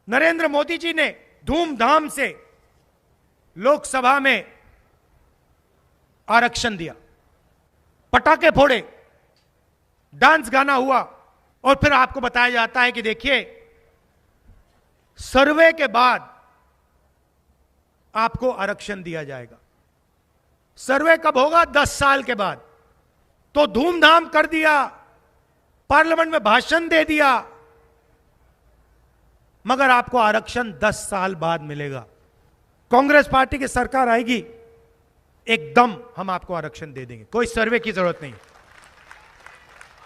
नरेंद्र मोदी जी ने धूमधाम से लोकसभा में आरक्षण दिया, पटाखे फोड़े, डांस गाना हुआ, और फिर आपको बताया जाता है कि देखिए सर्वे के बाद आपको आरक्षण दिया जाएगा। सर्वे कब होगा? 10 साल के बाद। तो धूमधाम कर दिया, पार्लियामेंट में भाषण दे दिया, मगर आपको आरक्षण 10 साल बाद मिलेगा। कांग्रेस पार्टी की सरकार आएगी, एकदम हम आपको आरक्षण दे देंगे, कोई सर्वे की जरूरत नहीं।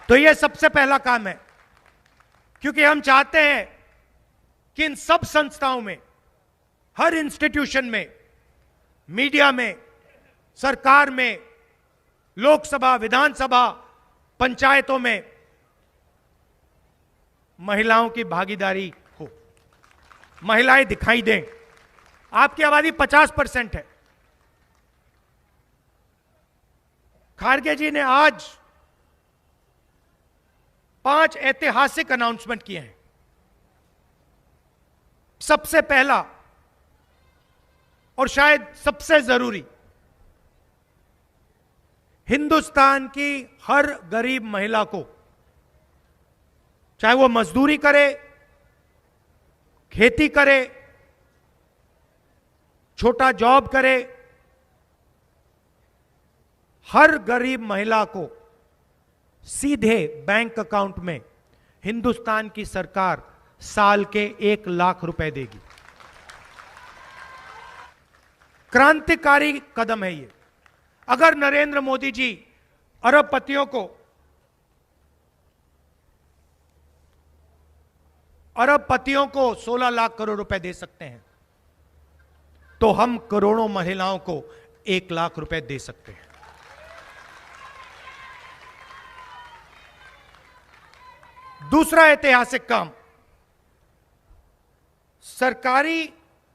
तो यह सबसे पहला काम है, क्योंकि हम चाहते हैं कि इन सब संस्थाओं में, हर इंस्टीट्यूशन में, मीडिया में, सरकार में, लोकसभा, विधानसभा, पंचायतों में महिलाओं की भागीदारी हो, महिलाएं दिखाई दें। आपकी आबादी 50% है। खारगे जी ने आज 5 ऐतिहासिक अनाउंसमेंट किए हैं। सबसे पहला और शायद सबसे जरूरी, हिंदुस्तान की हर गरीब महिला को, चाहे वो मजदूरी करे, खेती करे, छोटा जॉब करे, हर गरीब महिला को सीधे बैंक अकाउंट में हिंदुस्तान की सरकार साल के 1 लाख रुपए देगी। क्रांतिकारी कदम है ये। अगर नरेंद्र मोदी जी अरबपतियों को 16 लाख करोड़ रुपए दे सकते हैं, तो हम करोड़ों महिलाओं को 1 लाख रुपए दे सकते हैं। दूसरा ऐतिहासिक काम, सरकारी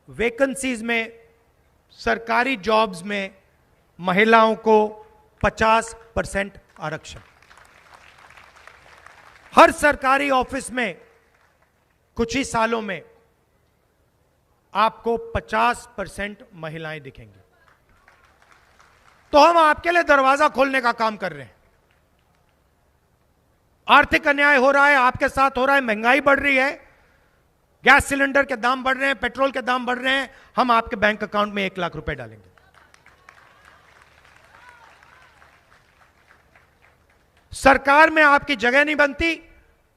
वैकेंसीज में, सरकारी जॉब्स में महिलाओं को 50% आरक्षण। हर सरकारी ऑफिस में कुछ ही सालों में आपको 50% महिलाएं दिखेंगी। तो हम आपके लिए दरवाजा खोलने का काम कर रहे हैं। आर्थिक अन्याय हो रहा है, आपके साथ हो रहा है, महंगाई बढ़ रही है, गैस सिलेंडर के दाम बढ़ रहे हैं, पेट्रोल के दाम बढ़ रहे हैं, हम आपके बैंक अकाउंट में 1 लाख रुपए डालेंगे। सरकार में आपकी जगह नहीं बनती,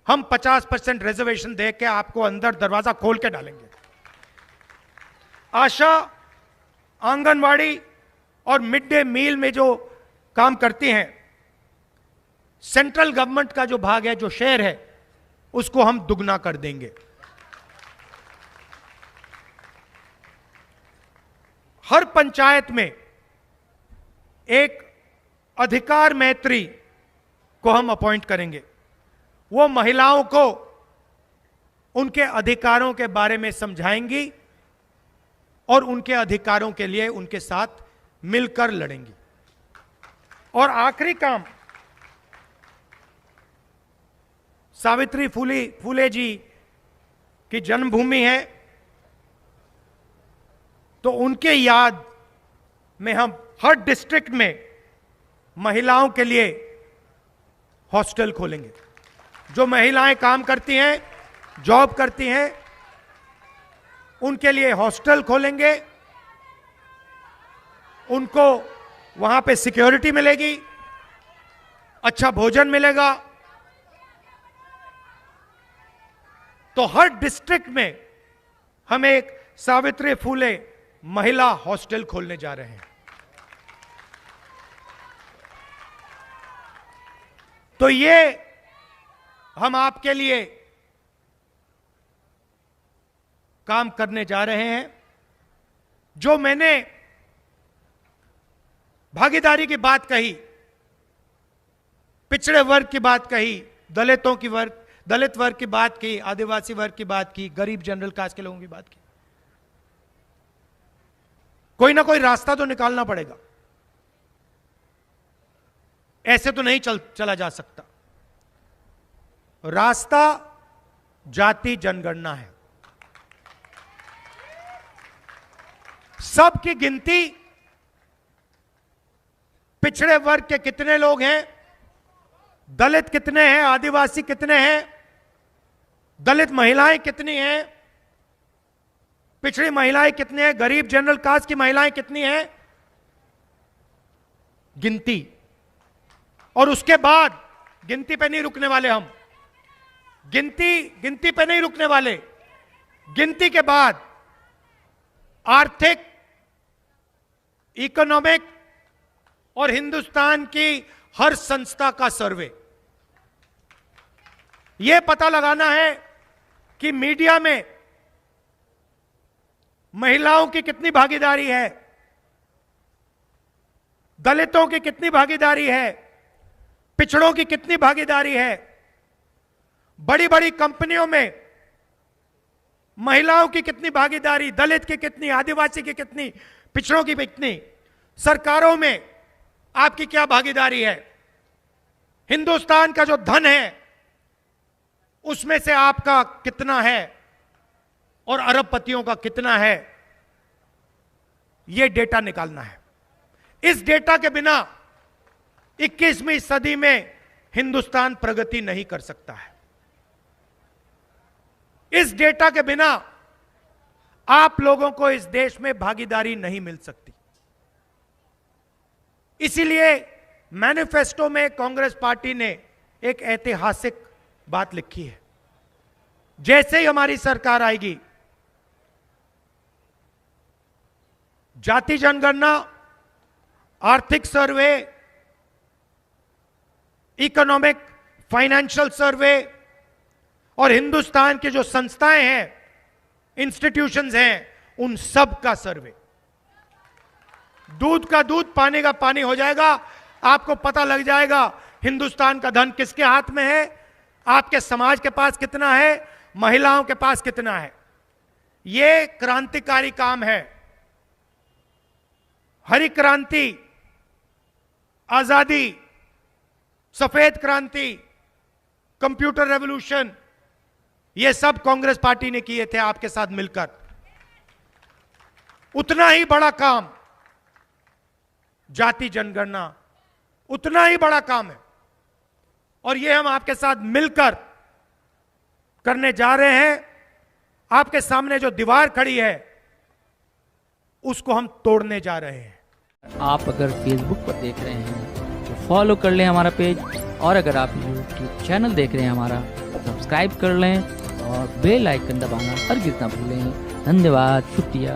हम 50% रिजर्वेशन दे के आपको अंदर दरवाजा खोल के डालेंगे। आशा, आंगनवाड़ी और मिड डे मील में जो काम करती हैं, सेंट्रल गवर्नमेंट का जो भाग है, जो शेयर है, उसको हम दुगना कर देंगे। हर पंचायत में एक अधिकार मैत्री को हम अपॉइंट करेंगे। वो महिलाओं को उनके अधिकारों के बारे में समझाएंगी और उनके अधिकारों के लिए उनके साथ मिलकर लड़ेंगी। और आखिरी काम, सावित्री फूले जी की जन्मभूमि है, तो उनके याद में हम हर डिस्ट्रिक्ट में महिलाओं के लिए हॉस्टल खोलेंगे। जो महिलाएं काम करती हैं, जॉब करती हैं, उनके लिए हॉस्टल खोलेंगे। उनको वहां पे सिक्योरिटी मिलेगी, अच्छा भोजन मिलेगा। तो हर डिस्ट्रिक्ट में हम एक सावित्री फूले महिला हॉस्टल खोलने जा रहे हैं। तो ये हम आपके लिए काम करने जा रहे हैं। जो मैंने भागीदारी की बात कही, पिछड़े वर्ग की बात कही, दलित वर्ग की बात की, आदिवासी वर्ग की बात की, गरीब जनरल कास्ट के लोगों की बात की, कोई ना कोई रास्ता तो निकालना पड़ेगा। ऐसे तो नहीं चला जा सकता। रास्ता जाति जनगणना है। सबकी गिनती पिछड़े वर्ग के कितने लोग हैं, दलित कितने हैं, आदिवासी कितने हैं, दलित महिलाएं कितनी हैं, पिछड़ी महिलाएं कितनी हैं, गरीब जनरल कास्ट की महिलाएं कितनी हैं, गिनती। और उसके बाद गिनती पे नहीं रुकने वाले हम, गिनती पे नहीं रुकने वाले। गिनती के बाद आर्थिक, इकोनॉमिक और हिंदुस्तान की हर संस्था का सर्वे। यह पता लगाना है कि मीडिया में महिलाओं की कितनी भागीदारी है, दलितों की कितनी भागीदारी है, पिछड़ों की कितनी भागीदारी है, बड़ी बड़ी कंपनियों में महिलाओं की कितनी भागीदारी, दलित की कितनी, आदिवासी की कितनी, पिछड़ों की कितनी, सरकारों में आपकी क्या भागीदारी है, हिंदुस्तान का जो धन है उसमें से आपका कितना है और अरबपतियों का कितना है, यह डेटा निकालना है। इस डेटा के बिना 21वीं सदी में हिंदुस्तान प्रगति नहीं कर सकता है। इस डेटा के बिना आप लोगों को इस देश में भागीदारी नहीं मिल सकती। इसीलिए मैनिफेस्टो में कांग्रेस पार्टी ने एक ऐतिहासिक बात लिखी है। जैसे ही हमारी सरकार आएगी, जाति जनगणना, आर्थिक सर्वे, इकोनॉमिक फाइनेंशियल सर्वे और हिंदुस्तान की जो संस्थाएं हैं, इंस्टीट्यूशंस हैं, उन सब का सर्वे। दूध का दूध, पानी का पानी हो जाएगा। आपको पता लग जाएगा हिंदुस्तान का धन किसके हाथ में है, आपके समाज के पास कितना है, महिलाओं के पास कितना है। यह क्रांतिकारी काम है। हरी क्रांति, आजादी, सफेद क्रांति, कंप्यूटर रेवोल्यूशन, ये सब कांग्रेस पार्टी ने किए थे आपके साथ मिलकर। उतना ही बड़ा काम जाति जनगणना, उतना ही बड़ा काम है, और ये हम आपके साथ मिलकर करने जा रहे हैं। आपके सामने जो दीवार खड़ी है उसको हम तोड़ने जा रहे हैं। आप अगर फेसबुक पर देख रहे हैं तो फॉलो कर लें हमारा पेज, और अगर आप यूट्यूब चैनल देख रहे हैं हमारा, सब्सक्राइब कर लें और बेल आइकन दबाना हरगिज़ ना भूलें। धन्यवाद, शुक्रिया।